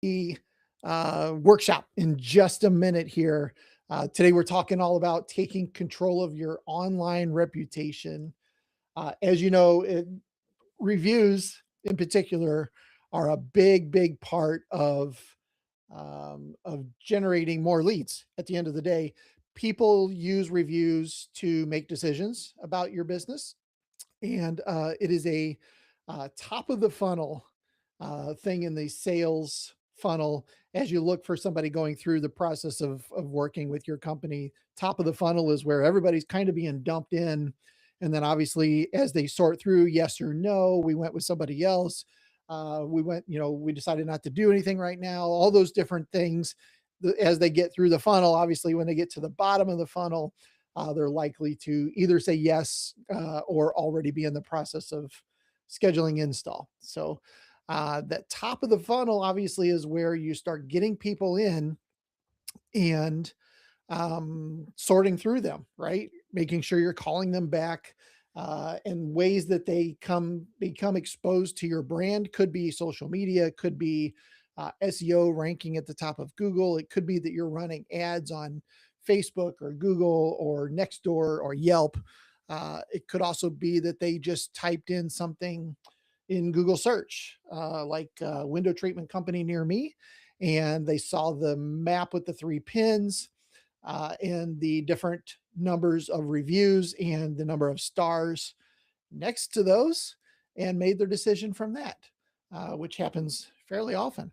the workshop in just a minute here. Today, we're talking all about taking control of your online reputation. As you know, reviews in particular are a big part of generating more leads. At the end of the day, people use reviews to make decisions about your business, and it is a top of the funnel thing in the sales funnel. As you look for somebody going through the process of working with your company, top of the funnel is where everybody's kind of being dumped in. And then obviously, as they sort through yes or no, we went with somebody else. We decided not to do anything right now, all those different things. As they get through the funnel, obviously, when they get to the bottom of the funnel, they're likely to either say yes or already be in the process of scheduling install. So that top of the funnel obviously is where you start getting people in and sorting through them, right? Making sure you're calling them back and ways that they become exposed to your brand. Could be social media, could be SEO ranking at the top of Google. It could be that you're running ads on Facebook or Google or Nextdoor or Yelp. It could also be that they just typed in something in Google search, like window treatment company near me, and they saw the map with the three pins and the different numbers of reviews and the number of stars next to those, and made their decision from that, which happens fairly often,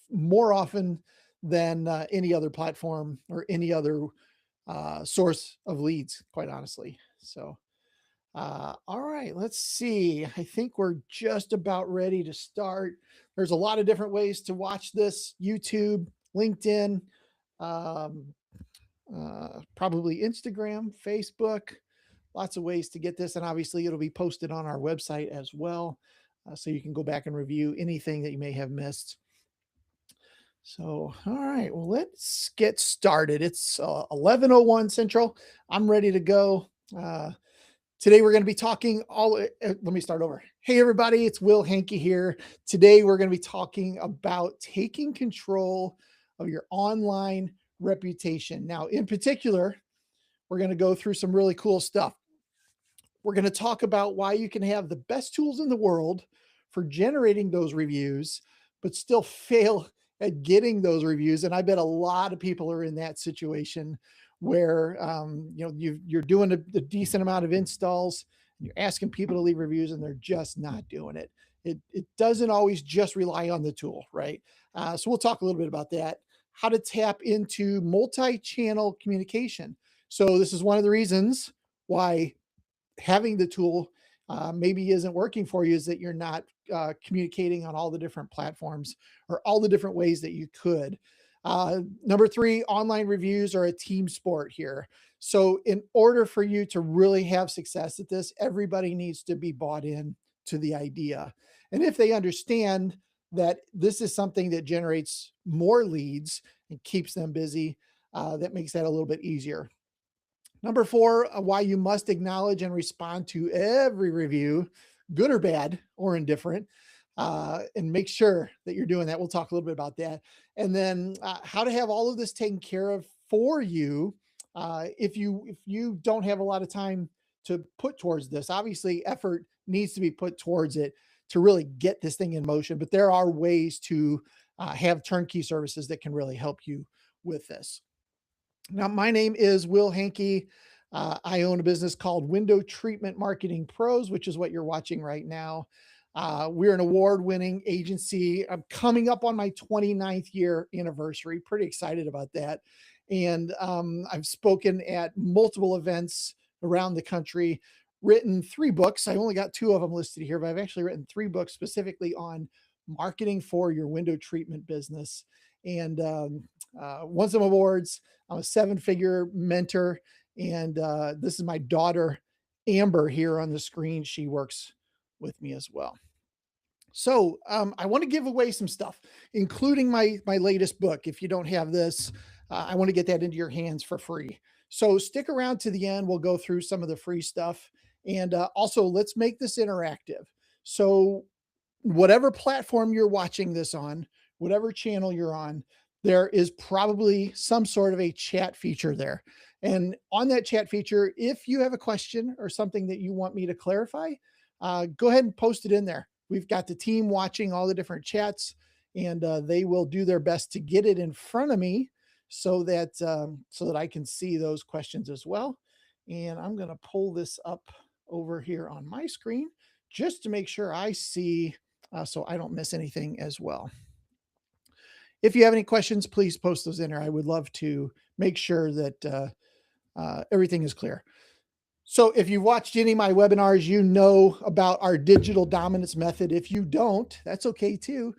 more often than any other platform or any other source of leads, quite honestly. So, all right, let's see. I think we're just about ready to start. There's a lot of different ways to watch this: YouTube, LinkedIn, um, probably Instagram, Facebook, lots of ways to get this. And obviously, it'll be posted on our website as well. So you can go back and review anything that you may have missed. So, all right, well, let's get started. It's 11:01 Central. I'm ready to go. Today we're going to be talking let me start over. Hey everybody, it's Will Hankey here. Today we're going to be talking about taking control of your online reputation. Now, in particular, we're going to go through some really cool stuff. We're going to talk about why you can have the best tools in the world for generating those reviews, but still fail at getting those reviews. And I bet a lot of people are in that situation where you're doing a decent amount of installs, and you're asking people to leave reviews, and they're just not doing it. It doesn't always just rely on the tool, right? So we'll talk a little bit about that. How to tap into multi-channel communication. So this is one of the reasons why having the tool maybe isn't working for you, is that you're not communicating on all the different platforms or all the different ways that you could. Number three, online reviews are a team sport here. So in order for you to really have success at this, everybody needs to be bought in to the idea. And if they understand that this is something that generates more leads and keeps them busy, that makes that a little bit easier. Number four, why you must acknowledge and respond to every review, good or bad or indifferent, and make sure that you're doing that. We'll talk a little bit about that. And then how to have all of this taken care of for you if you don't have a lot of time to put towards this. Obviously, effort needs to be put towards it to really get this thing in motion, but there are ways to have turnkey services that can really help you with this. Now, my name is Will Hankey. I own a business called Window Treatment Marketing Pros, which is what you're watching right now. We're an award-winning agency. I'm coming up on my 29th year anniversary. Pretty excited about that. And I've spoken at multiple events around the country, written 3 books. I only got 2 of them listed here, but I've actually written 3 books specifically on marketing for your window treatment business, and won some awards. I'm a 7-figure mentor, and this is my daughter, Amber, here on the screen. She works with me as well. So I want to give away some stuff, including my latest book. If you don't have this, I want to get that into your hands for free. So stick around to the end. We'll go through some of the free stuff, and also let's make this interactive. So whatever platform you're watching this on, whatever channel you're on, there is probably some sort of a chat feature there. And on that chat feature, if you have a question or something that you want me to clarify, go ahead and post it in there. We've got the team watching all the different chats, and they will do their best to get it in front of me so that I can see those questions as well. And I'm going to pull this up over here on my screen just to make sure I see so I don't miss anything as well. If you have any questions, please post those in there. I would love to make sure that everything is clear. So if you've watched any of my webinars, you know about our digital dominance method. If you don't, that's okay too.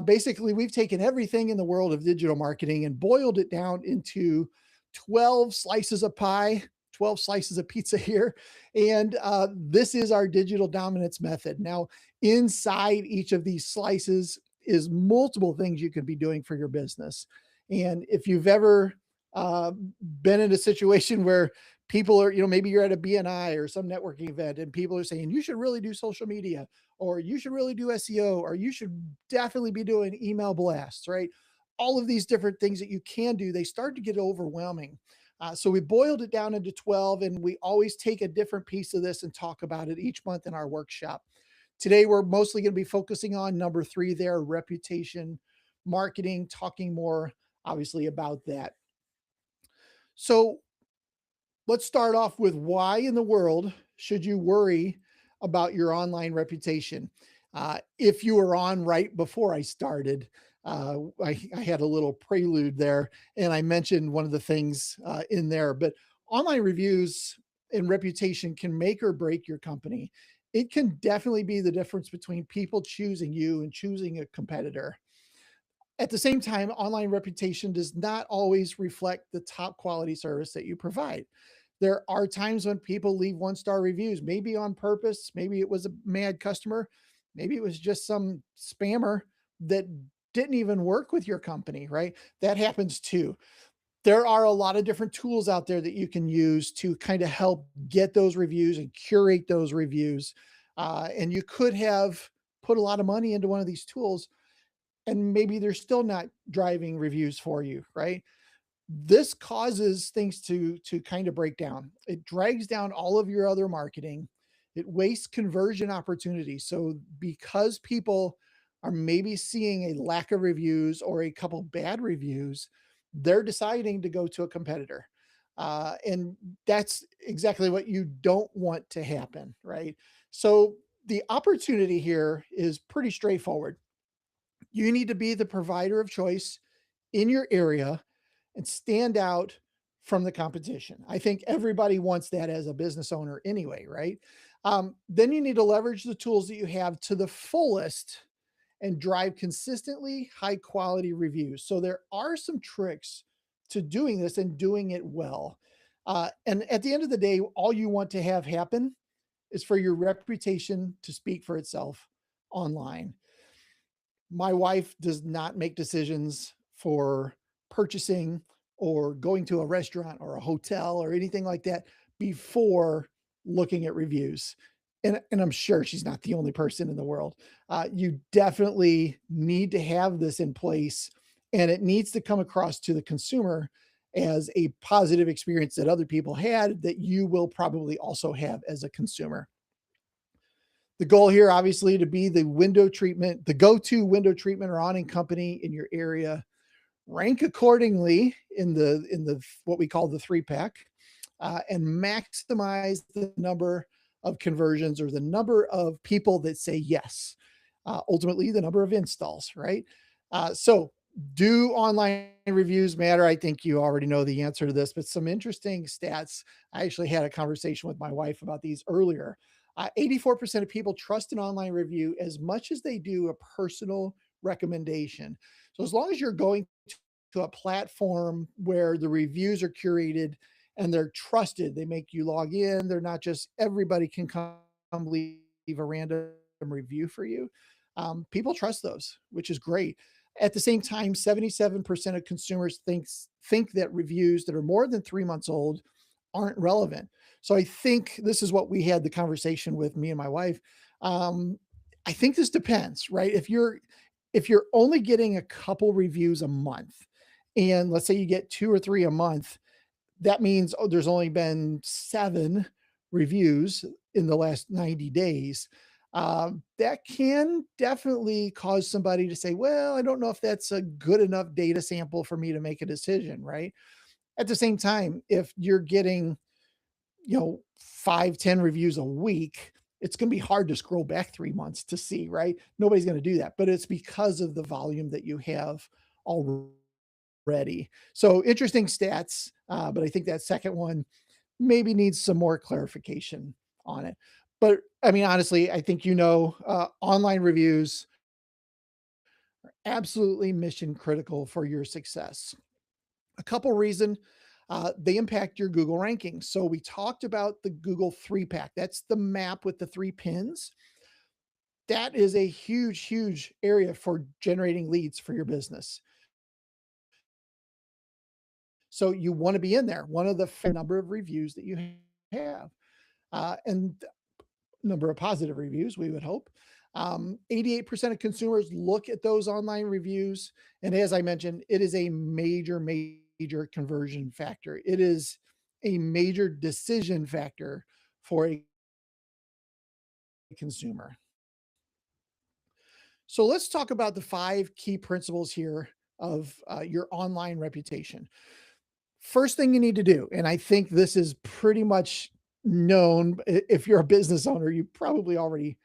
Basically, we've taken everything in the world of digital marketing and boiled it down into 12 slices of pie, 12 slices of pizza here. And this is our digital dominance method. Now, inside each of these slices is multiple things you could be doing for your business. And if you've ever been in a situation where people are, maybe you're at a BNI or some networking event and people are saying, you should really do social media, or you should really do SEO, or you should definitely be doing email blasts, right? All of these different things that you can do, they start to get overwhelming. So we boiled it down into 12, and we always take a different piece of this and talk about it each month in our workshop. Today, we're mostly going to be focusing on number 3 there, reputation marketing, talking more obviously about that. So let's start off with why in the world should you worry about your online reputation? If you were on right before I started, I had a little prelude there, and I mentioned one of the things in there, but online reviews and reputation can make or break your company. It can definitely be the difference between people choosing you and choosing a competitor. At the same time, online reputation does not always reflect the top quality service that you provide. There are times when people leave 1-star reviews, maybe on purpose, maybe it was a mad customer, maybe it was just some spammer that didn't even work with your company, right? That happens too. There are a lot of different tools out there that you can use to kind of help get those reviews and curate those reviews. And you could have put a lot of money into one of these tools, and maybe they're still not driving reviews for you, right? This causes things to kind of break down. It drags down all of your other marketing. It wastes conversion opportunities. So because people are maybe seeing a lack of reviews or a couple bad reviews, they're deciding to go to a competitor. And that's exactly what you don't want to happen, right? So the opportunity here is pretty straightforward. You need to be the provider of choice in your area and stand out from the competition. I think everybody wants that as a business owner anyway, right? Then you need to leverage the tools that you have to the fullest and drive consistently high quality reviews. So there are some tricks to doing this and doing it well. And at the end of the day, all you want to have happen is for your reputation to speak for itself online. My wife does not make decisions for purchasing or going to a restaurant or a hotel or anything like that before looking at reviews. And I'm sure she's not the only person in the world. You definitely need to have this in place, and it needs to come across to the consumer as a positive experience that other people had that you will probably also have as a consumer. The goal here, obviously, to be the window treatment, the go-to window treatment or awning company in your area. Rank accordingly in the what we call the 3-pack, and maximize the number of conversions or the number of people that say yes. Ultimately, the number of installs, right? So do online reviews matter? I think you already know the answer to this, but some interesting stats. I actually had a conversation with my wife about these earlier. 84% of people trust an online review as much as they do a personal recommendation. So as long as you're going to a platform where the reviews are curated and they're trusted, they make you log in, they're not just everybody can come leave a random review for you. People trust those, which is great. At the same time, 77% of consumers think that reviews that are more than 3 months old aren't relevant. So I think this is what we had the conversation with me and my wife. I think this depends, right? If you're only getting a couple reviews a month, and let's say you get 2 or 3 a month, that means, oh, there's only been 7 reviews in the last 90 days. That can definitely cause somebody to say, "Well, I don't know if that's a good enough data sample for me to make a decision," right? At the same time, if you're getting, 5, 10 reviews a week, it's gonna be hard to scroll back 3 months to see, right? Nobody's gonna do that, but it's because of the volume that you have already. So interesting stats, but I think that second one maybe needs some more clarification on it. But I mean, honestly, I think online reviews absolutely mission critical for your success. A couple reason they impact your Google rankings. So we talked about the Google 3 pack. That's the map with the 3 pins. That is a huge, huge area for generating leads for your business. So you want to be in there. One of the number of reviews that you have, and number of positive reviews, we would hope. 88% of consumers look at those online reviews. And as I mentioned, it is a major, major conversion factor. It is a major decision factor for a consumer. So let's talk about the 5 key principles here of your online reputation. First thing you need to do, and I think this is pretty much known, if you're a business owner, you probably already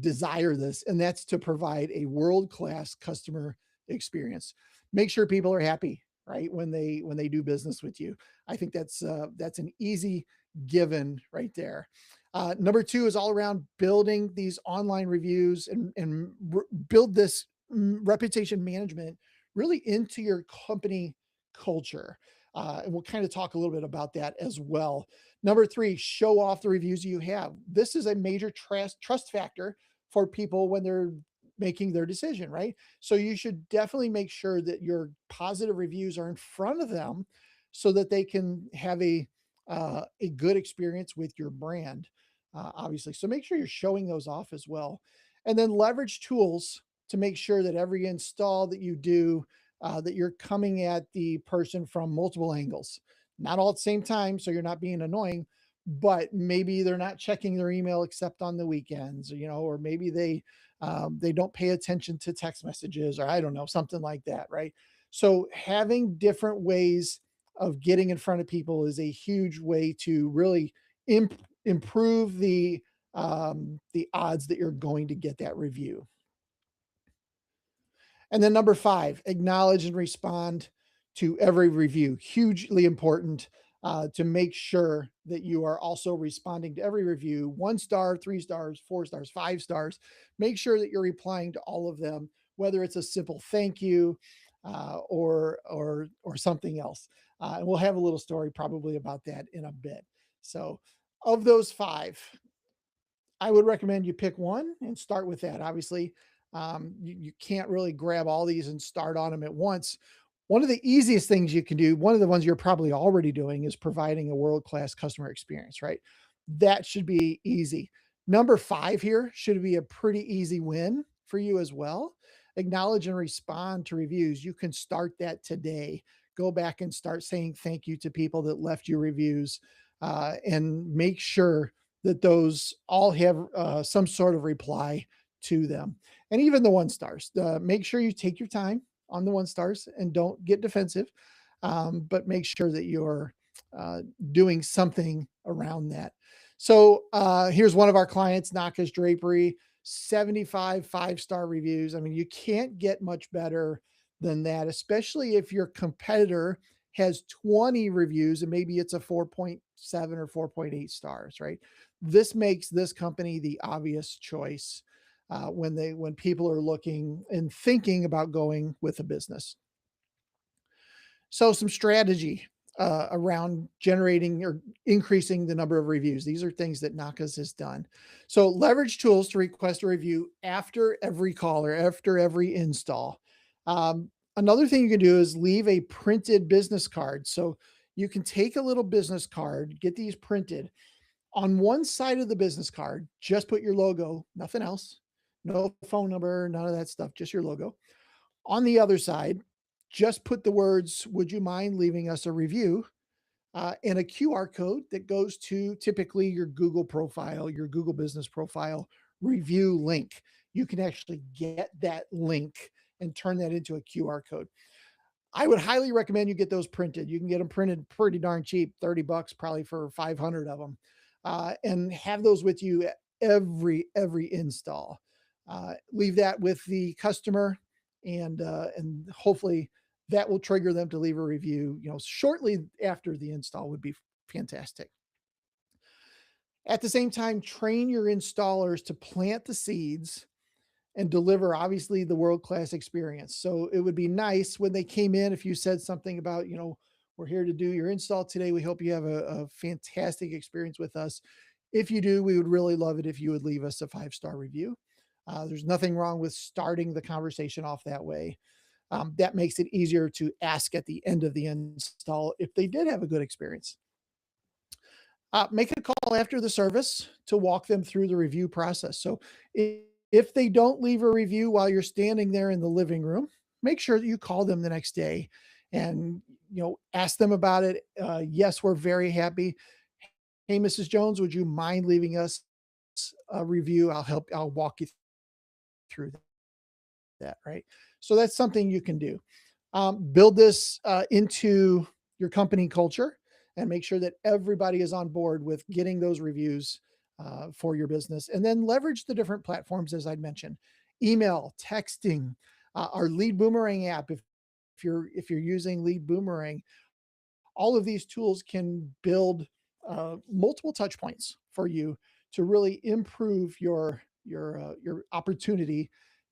desire this, and that's to provide a world-class customer experience. Make sure people are happy, right, when they do business with you. I think that's an easy given right there. Number two is all around building these online reviews and build this reputation management really into your company culture. And we'll kind of talk a little bit about that as well. Number three, show off the reviews you have. This is a major trust factor for people when they're making their decision, right? So you should definitely make sure that your positive reviews are in front of them so that they can have a good experience with your brand, obviously. So make sure you're showing those off as well. And then leverage tools to make sure that every install that you do, that you're coming at the person from multiple angles, not all at the same time, so you're not being annoying, but maybe they're not checking their email except on the weekends, or maybe they don't pay attention to text messages, or I don't know, something like that, right? So having different ways of getting in front of people is a huge way to really improve the odds that you're going to get that review. And then number 5, acknowledge and respond to every review. Hugely important, to make sure that you are also responding to every review, 1 star, 3 stars, 4 stars, 5 stars. Make sure that you're replying to all of them, whether it's a simple thank you, or something else. And we'll have a little story probably about that in a bit. So, of those 5, I would recommend you pick one and start with that. Obviously, you can't really grab all these and start on them at once. One of the easiest things you can do, one of the ones you're probably already doing, is providing a world-class customer experience, right? That should be easy. Number 5 here should be a pretty easy win for you as well. Acknowledge and respond to reviews. You can start that today. Go back and start saying thank you to people that left you reviews, and make sure that those all have some sort of reply to them. And even the 1 stars, make sure you take your time on the 1 stars and don't get defensive, but make sure that you're doing something around that. So here's one of our clients, Naka's Drapery, 75 5-star reviews. I mean, you can't get much better than that, especially if your competitor has 20 reviews and maybe it's a 4.7 or 4.8 stars, right? This makes this company the obvious choice when people are looking and thinking about going with a business. So some strategy around generating or increasing the number of reviews. These are things that Nakas has done. So leverage tools to request a review after every call or after every install. Another thing you can do is leave a printed business card. So you can take a little business card, get these printed. On one side of the business card, just put your logo, nothing else. no phone number, none of that stuff, just your logo. On the other side, just put the words, "Would you mind leaving us a review?" And a QR code that goes to typically your Google profile, your Google business profile review link. You can actually get that link and turn that into a QR code. I would highly recommend you get those printed. You can get them printed pretty darn cheap, 30 bucks probably for 500 of them. And have those with you at every install. Leave that with the customer and hopefully that will trigger them to leave a review, shortly after the install would be fantastic. At the same time, train your installers to plant the seeds and deliver obviously the world class experience. So it would be nice when they came in if you said something about, we're here to do your install today. We hope you have a fantastic experience with us. If you do, we would really love it if you would leave us a 5-star review. There's nothing wrong with starting the conversation off that way. That makes it easier to ask at the end of the install if they did have a good experience. Make a call after the service to walk them through the review process. So if they don't leave a review while you're standing there in the living room, make sure that you call them the next day and ask them about it. Yes, we're very happy. Hey, Mrs. Jones, would you mind leaving us a review? I'll walk you through that, right? So that's something you can do. Build this into your company culture and make sure that everybody is on board with getting those reviews for your business. And then leverage the different platforms, as I mentioned, email, texting, our Lead Boomerang app. If you're using Lead Boomerang, all of these tools can build multiple touch points for you to really improve your opportunity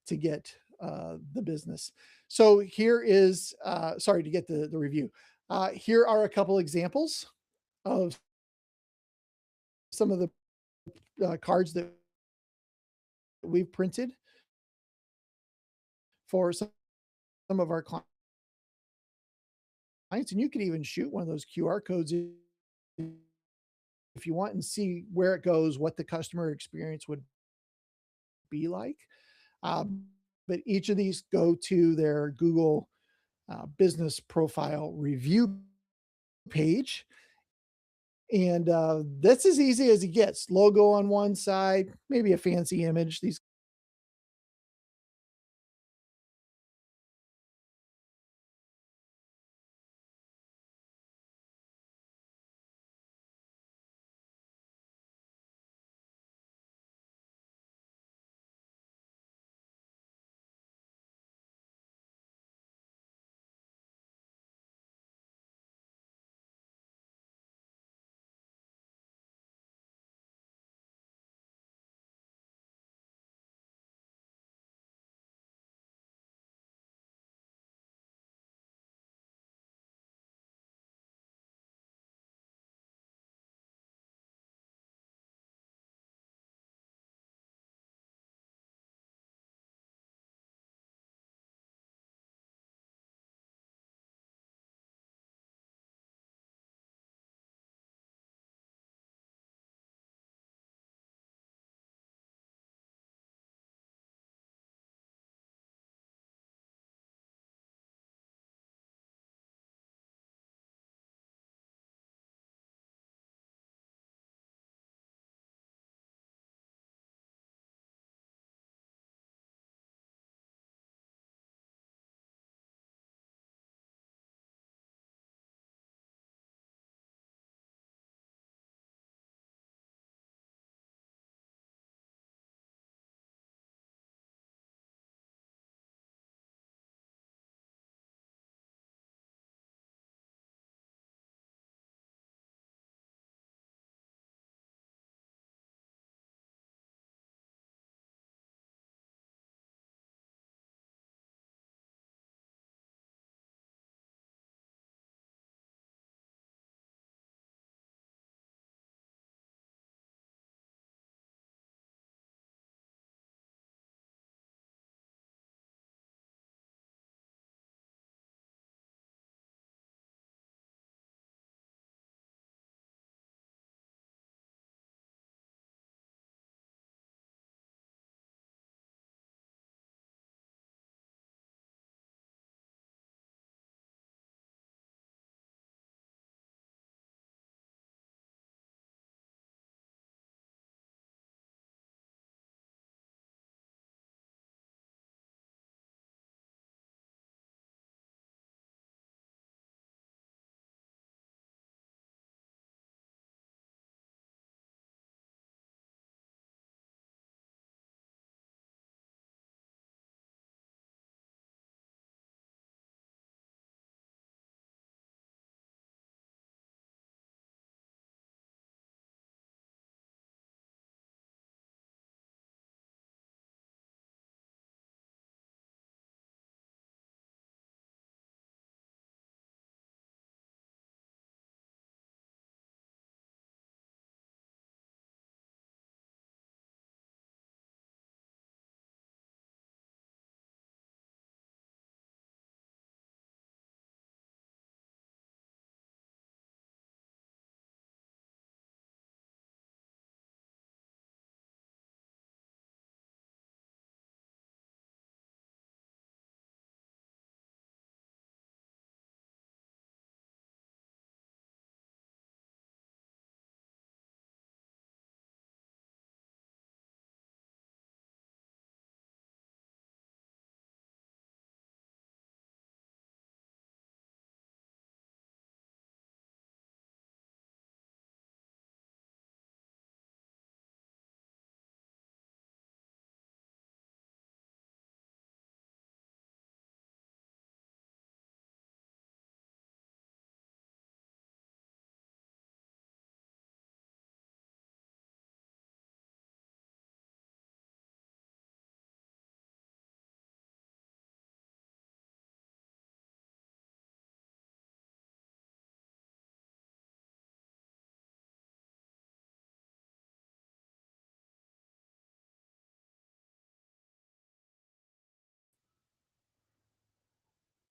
to get the business. So here is sorry to get the review. Here are a couple examples of some of the cards that we've printed for some of our clients, and you could even shoot one of those QR codes if you want and see where it goes, what the customer experience would be like. Um, but each of these go to their Google business profile review page. And that's as easy as it gets. Logo on one side, maybe a fancy image. These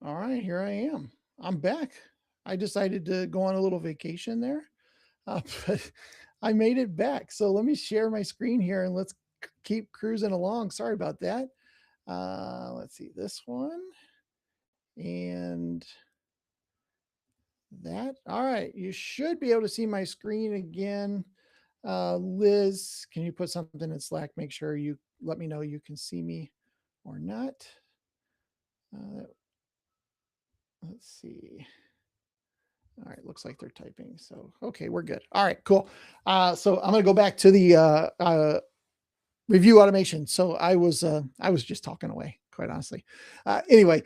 All right, here I am. I'm back. I decided to go on a little vacation there, but I made it back. So let me share my screen here and let's keep cruising along. Sorry about that. Let's see this one and that. All right, you should be able to see my screen again. Liz, can you put something in Slack? Make sure you let me know you can see me or not. Uh, let's see. All right, looks like they're typing. So, okay, we're good. All right, cool. So I'm going to go back to the review automation. So I was just talking away, quite honestly. Anyway,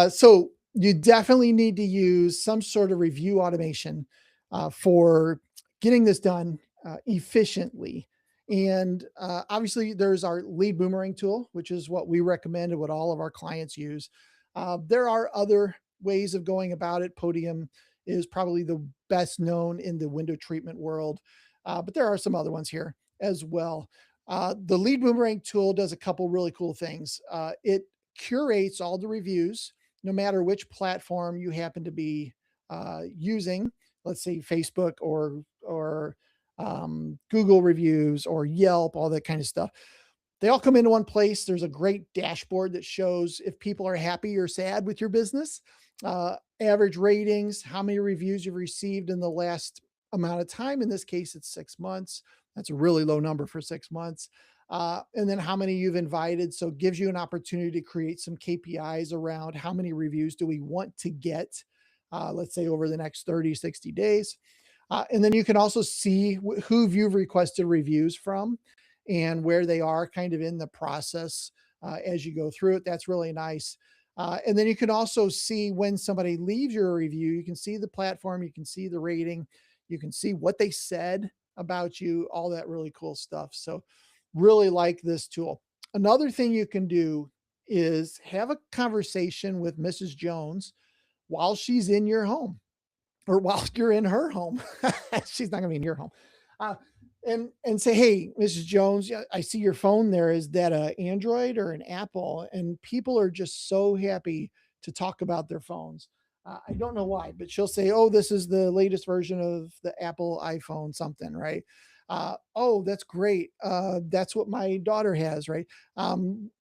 so you definitely need to use some sort of review automation for getting this done efficiently. And obviously, there's our lead boomerang tool, which is what we recommend and what all of our clients use. There are other ways of going about it. Podium is probably the best known in the window treatment world, but there are some other ones here as well. The lead boomerang tool does a couple really cool things. It curates all the reviews, no matter which platform you happen to be using. Let's say Facebook or Google reviews or Yelp, all that kind of stuff. They all come into one place. There's a great dashboard that shows if people are happy or sad with your business, average ratings, how many reviews you've received in the last amount of time. In this case, it's 6 months. That's a really low number for 6 months. And then how many you've invited. So it gives you an opportunity to create some KPIs around how many reviews do we want to get, let's say over the next 30, 60 days. And then you can also see who you've requested reviews from and where they are kind of in the process as you go through it. That's really nice. And then you can also see when somebody leaves your review, you can see the platform, you can see the rating, you can see what they said about you, all that really cool stuff. So, really like this tool. Another thing you can do is have a conversation with Mrs. Jones while she's in your home or while you're in her home. She's not going to be in your home. Uh, and say, hey, Mrs. Jones, yeah, I see your phone there. Is that a Android or an Apple? And people are just so happy to talk about their phones. I don't know why, but she'll say, oh, this is the latest version of the Apple iPhone, something, right? Oh, that's great. That's what my daughter has, right?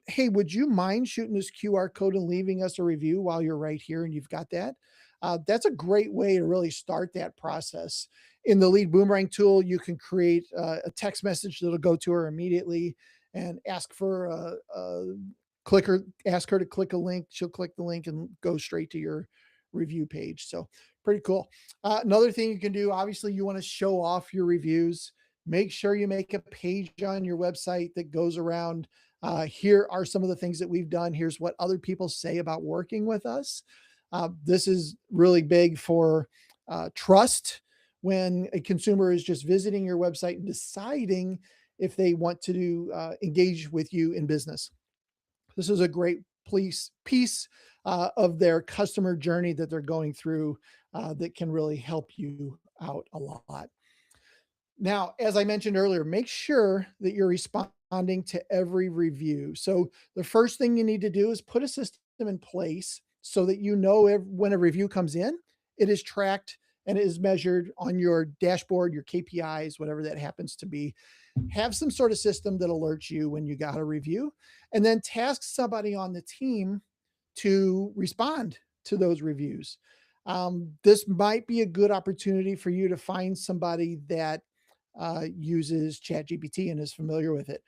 Hey, would you mind shooting this QR code and leaving us a review while you're right here and you've got that? That's a great way to really start that process. In the lead boomerang tool, you can create a text message that'll go to her immediately and ask for a clicker, ask her to click a link. She'll click the link and go straight to your review page. So pretty cool. Another thing you can do, obviously, you want to show off your reviews. Make sure you make a page on your website that goes around. Here are some of the things that we've done. Here's what other people say about working with us. This is really big for trust when a consumer is just visiting your website and deciding if they want to engage with you in business. This is a great piece of their customer journey that they're going through that can really help you out a lot. Now, as I mentioned earlier, make sure that you're responding to every review. So the first thing you need to do is put a system in place so that you know when a review comes in, it is tracked and it is measured on your dashboard, your KPIs, whatever that happens to be. Have some sort of system that alerts you when you got a review, and then task somebody on the team to respond to those reviews. This might be a good opportunity for you to find somebody that uses ChatGPT and is familiar with it.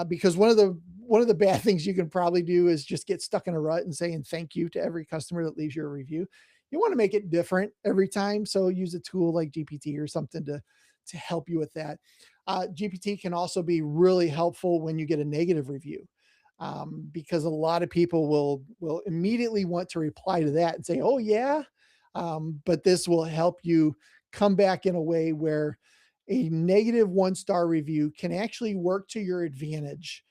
Because one of the bad things you can probably do is just get stuck in a rut and saying thank you to every customer that leaves you a review. You want to make it different every time, so use a tool like GPT or something to help you with that. GPT can also be really helpful when you get a negative review. Because a lot of people will immediately want to reply to that and say, "Oh yeah," but this will help you come back in a way where a negative 1 star review can actually work to your advantage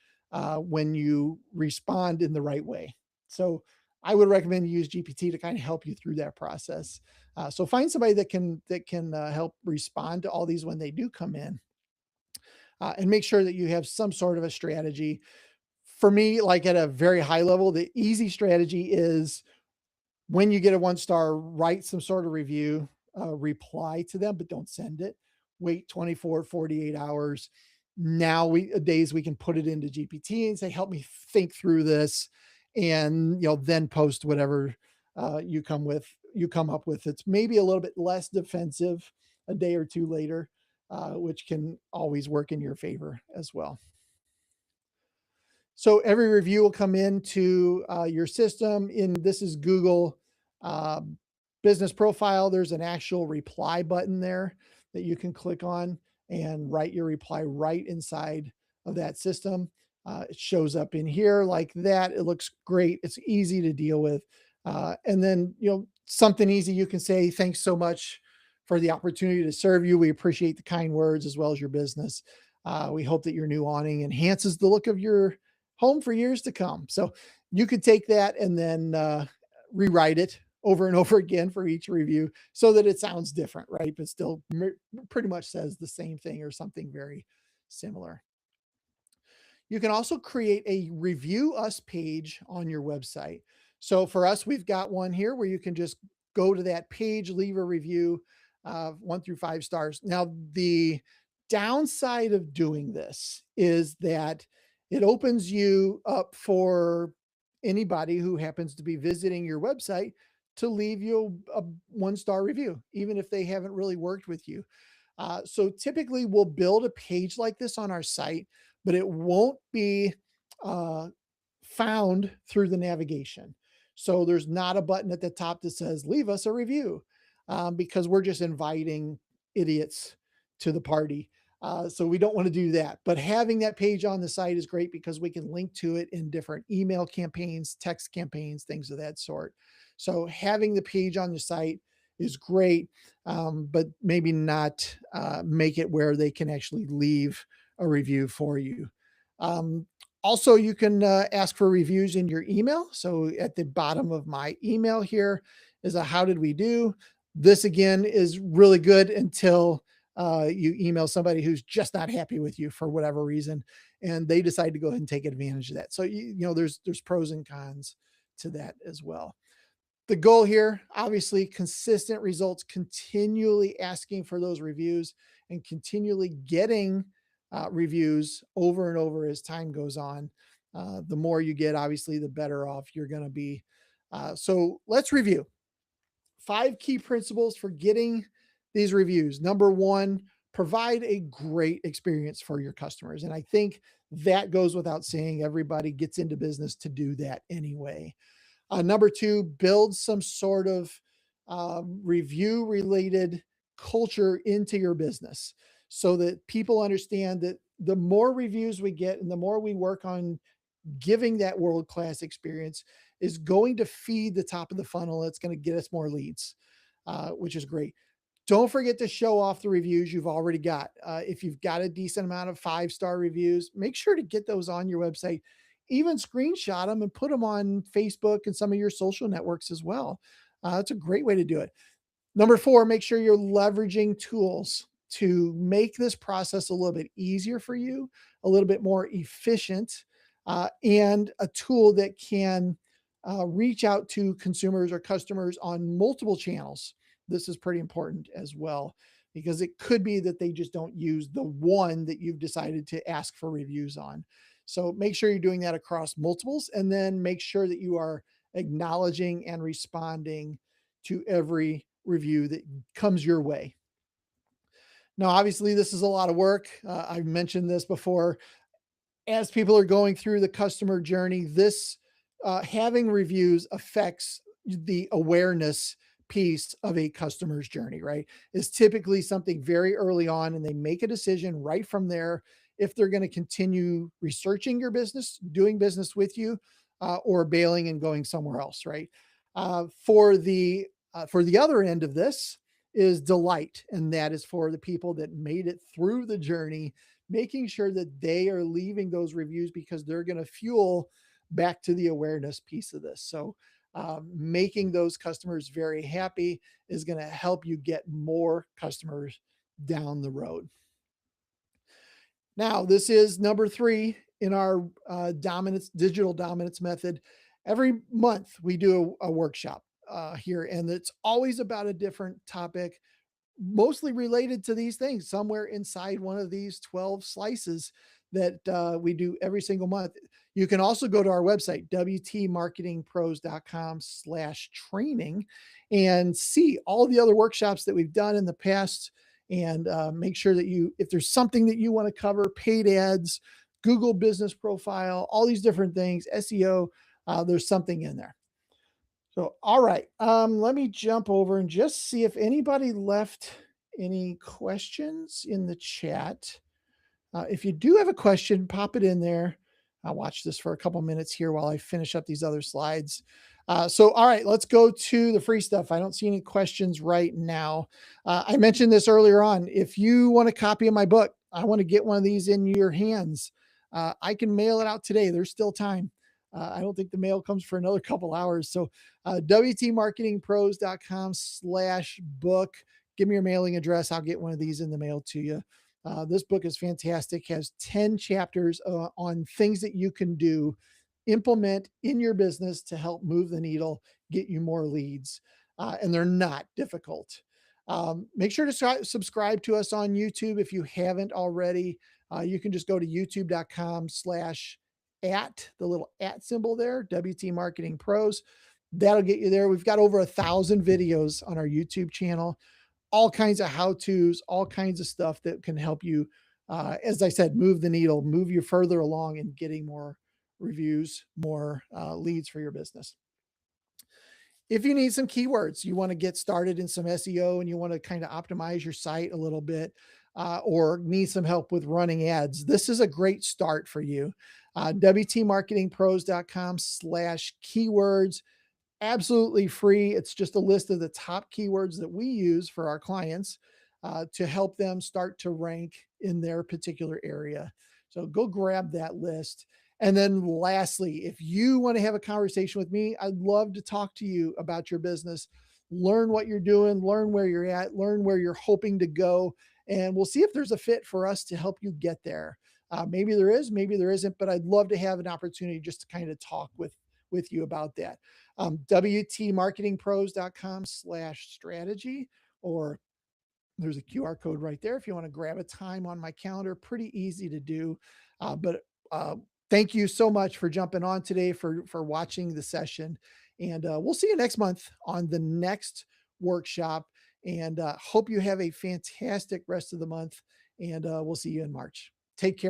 when you respond in the right way. So I would recommend you use GPT to kind of help you through that process. So find somebody that can help respond to all these when they do come in, and make sure that you have some sort of a strategy. For me, like at a very high level, the easy strategy is When you get a 1 star, write some sort of review, reply to them, but don't send it. Wait 24, 48 hours. Now days we can put it into GPT and say, help me think through this. And then post whatever you come up with. It's maybe a little bit less defensive a day or two later, which can always work in your favor as well. So every review will come into your system. This is Google uh, Business Profile. There's an actual reply button there that you can click on and write your reply right inside of that system. It shows up in here like that. It looks great. It's easy to deal with. And then, something easy you can say, thanks so much for the opportunity to serve you. We appreciate the kind words as well as your business. We hope that your new awning enhances the look of your home for years to come. So you could take that and then rewrite it over and over again for each review so that it sounds different, right? But still pretty much says the same thing or something very similar. You can also create a review us page on your website. So for us, we've got one here where you can just go to that page, leave a review, 1 through 5 stars. Now, the downside of doing this is that it opens you up for anybody who happens to be visiting your website to leave you a 1 star review, even if they haven't really worked with you. So typically, we'll build a page like this on our site, but it won't be uh, found through the navigation. So there's not a button at the top that says leave us a review, because we're just inviting idiots to the party. So we don't want to do that. But having that page on the site is great because we can link to it in different email campaigns, text campaigns, things of that sort. So having the page on the site is great, but maybe not make it where they can actually leave a review for you. Um, Also, you can ask for reviews in your email. So at the bottom of my email here is a how did we do? This again is really good until you email somebody who's just not happy with you for whatever reason, and they decide to go ahead and take advantage of that. So there's pros and cons to that as well. The goal here, obviously, consistent results, continually asking for those reviews and continually getting reviews over and over as time goes on. The more you get, obviously, the better off you're going to be. So let's review 5 key principles for getting these reviews. Number one, provide a great experience for your customers. And I think that goes without saying. Everybody gets into business to do that anyway. Number two, build some sort of review related culture into your business so that people understand that the more reviews we get and the more we work on giving that world class experience is going to feed the top of the funnel. It's going to get us more leads, which is great. Don't forget to show off the reviews you've already got. If you've got a decent amount of 5 star reviews, make sure to get those on your website. Even screenshot them and put them on Facebook and some of your social networks as well. That's a great way to do it. Number four, make sure you're leveraging tools to make this process a little bit easier for you, a little bit more efficient, and a tool that can reach out to consumers or customers on multiple channels. This is pretty important as well because it could be that they just don't use the one that you've decided to ask for reviews on. So make sure you're doing that across multiples and then make sure that you are acknowledging and responding to every review that comes your way. Now, obviously, this is a lot of work. I've mentioned this before. As people are going through the customer journey, this having reviews affects the awareness piece of a customer's journey, right? Is typically something very early on, and they make a decision right from there if they're going to continue researching your business, doing business with you, or bailing and going somewhere else, right? For the other end of this is delight, and that is for the people that made it through the journey, making sure that they are leaving those reviews because they're going to fuel back to the awareness piece of this. So, making those customers very happy is going to help you get more customers down the road. Now, this is number three in our digital dominance method. Every month we do a workshop. here, and it's always about a different topic, mostly related to these things, somewhere inside one of these 12 slices that we do every single month. You can also go to our website, wtmarketingpros.com/training, and see all the other workshops that we've done in the past. And make sure that you, if there's something that you want to cover, paid ads, Google business profile, all these different things, SEO, there's something in there. So, all right. Let me jump over and just see if anybody left any questions in the chat. If you do have a question, pop it in there. I'll watch this for a couple minutes here while I finish up these other slides. So, all right, let's go to the free stuff. I don't see any questions right now. I mentioned this earlier on. If you want a copy of my book, I want to get one of these in your hands. I can mail it out today. There's still time. I don't think the mail comes for another couple hours. So, wtmarketingpros.com/book. Give me your mailing address. I'll get one of these in the mail to you. This book is fantastic, has 10 chapters on things that you can do, implement in your business to help move the needle, get you more leads. And they're not difficult. Make sure to subscribe to us on YouTube if you haven't already. You can just go to youtube.com/ at the little at symbol there, WT Marketing Pros. That'll get you there. We've got over 1,000 videos on our YouTube channel, all kinds of how-tos, all kinds of stuff that can help you, as I said, move the needle, move you further along in getting more reviews, more leads for your business. If you need some keywords, you want to get started in some SEO and you want to kind of optimize your site a little bit, or need some help with running ads, this is a great start for you. wtmarketingpros.com/keywords, absolutely free. It's just a list of the top keywords that we use for our clients to help them start to rank in their particular area. So go grab that list. And then lastly, if you want to have a conversation with me, I'd love to talk to you about your business, learn what you're doing, learn where you're at, learn where you're hoping to go, and we'll see if there's a fit for us to help you get there. Maybe there is, maybe there isn't, but I'd love to have an opportunity just to kind of talk with you about that. wtmarketingpros.com/strategy, or there's a QR code right there if you want to grab a time on my calendar. Pretty easy to do. But thank you so much for jumping on today, for watching the session. And we'll see you next month on the next workshop. And hope you have a fantastic rest of the month. And we'll see you in March. Take care.